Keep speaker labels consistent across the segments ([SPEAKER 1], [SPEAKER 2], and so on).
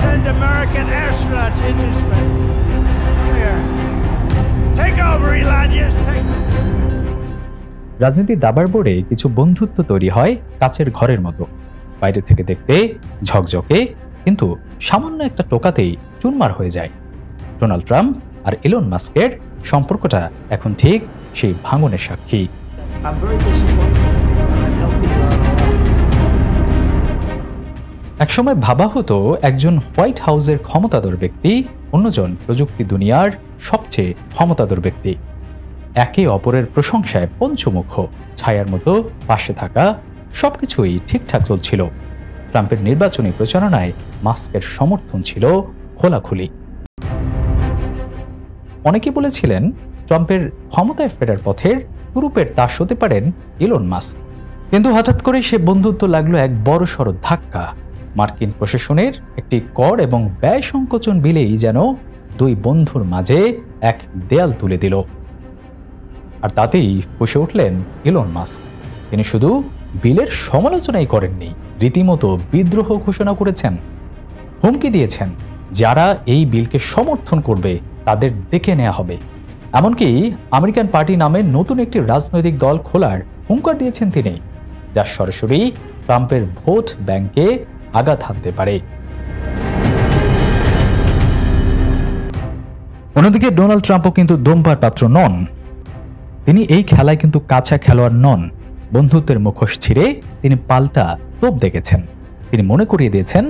[SPEAKER 1] send American astronauts into space. Here. Take over, Elon. Yes, take over.
[SPEAKER 2] রাজনীতির দাবার বোর্ডে কিছু বন্ধুত্ব তৈরি হয় কাচের ঘরের মতো। বাইরে থেকে দেখতে ঝকঝকে, কিন্তু সামান্য একটা টোকাতেই চুরমার হয়ে যায়। ডোনাল্ড ট্রাম্প আর ইলন মাস্কের সম্পর্কটা এখন ঠিক সেই ভাঙনের সাক্ষী।
[SPEAKER 1] I'm very disappointed. I'm helping
[SPEAKER 2] একসময় ভাবা হতো একজন হোয়াইট হাউসের ক্ষমতাধর ব্যক্তি, অন্যজন প্রযুক্তি দুনিয়ার সবচেয়ে ক্ষমতাধর ব্যক্তি। একে অপরের প্রশংসায় পঞ্চমুখ, ছায়ার মতো পাশে থাকা, সবকিছুই ঠিকঠাক চলছিল। ট্রাম্পের নির্বাচনী প্রচারণায় মাস্কের সমর্থন ছিল খোলাখুলি। অনেকে বলেছিলেন ট্রাম্পের ক্ষমতায় ফেরার পথের তুরুপের তাস হতে পারেন ইলন মাস্ক। কিন্তু হঠাৎ করে সে বন্ধুত্ব লাগলো এক বড়সড় ধাক্কা। মার্কিন প্রশাসনের একটি কর এবং ব্যয় সংকোচন বিলেই যেন দুই বন্ধুর মাঝে এক দেয়াল তুলে দিল। আর তাতেই ফুঁসে উঠলেন ইলন মাস্ক। তিনি শুধু বিলের সমালোচনাই করেননি, রীতিমতো বিদ্রোহ ঘোষণা করেছেন। হুমকি দিয়েছেন যারা এই বিলকে সমর্থন করবে তাদের দেখে নেওয়া হবে। এমনকি আমেরিকান পার্টি নামে নতুন একটি রাজনৈতিক দল খোলার হুঙ্কার দিয়েছেন তিনি, যা সরাসরি ট্রাম্পের ভোট ব্যাংকে আঘাত হানতে পারে। অন্যদিকে ডোনাল্ড ট্রাম্পও কিন্তু দমবার পাত্র নন। তিনি এই খেলায় কিন্তু কাঁচা খেলোয়াড় নন। বন্ধুত্বের মুখোশ ছিঁড়ে তিনি পাল্টা তোপ দেখেছেন। তিনি মনে করিয়ে দিয়েছেন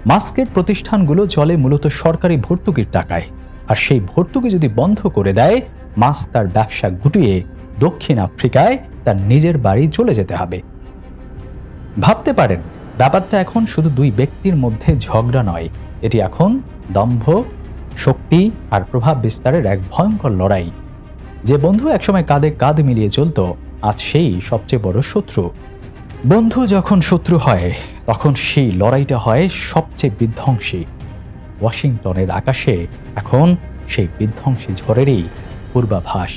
[SPEAKER 2] মাস্কের প্রতিষ্ঠানগুলো চলে মূলত সরকারি ভর্তুকির টাকায়, আর সেই ভর্তুকি যদি বন্ধ করে দেয়, মাস্ক তার ব্যবসা গুটিয়ে দক্ষিণ আফ্রিকায় তার নিজের বাড়ি চলে যেতে হবে। ভাবতে পারেন ব্যাপারটা এখন শুধু দুই ব্যক্তির মধ্যে ঝগড়া নয়, এটি এখন দম্ভ, শক্তি আর প্রভাব বিস্তারের এক ভয়ঙ্কর লড়াই। যে বন্ধু একসময় কাঁধে কাঁধ মিলিয়ে চলত, আজ সেই সবচেয়ে বড় শত্রু। বন্ধু যখন শত্রু হয়, তখন সেই লড়াইটা হয় সবচেয়ে বিধ্বংসী। ওয়াশিংটনের আকাশে এখন সেই বিধ্বংসী ঝড়েরই পূর্বাভাস।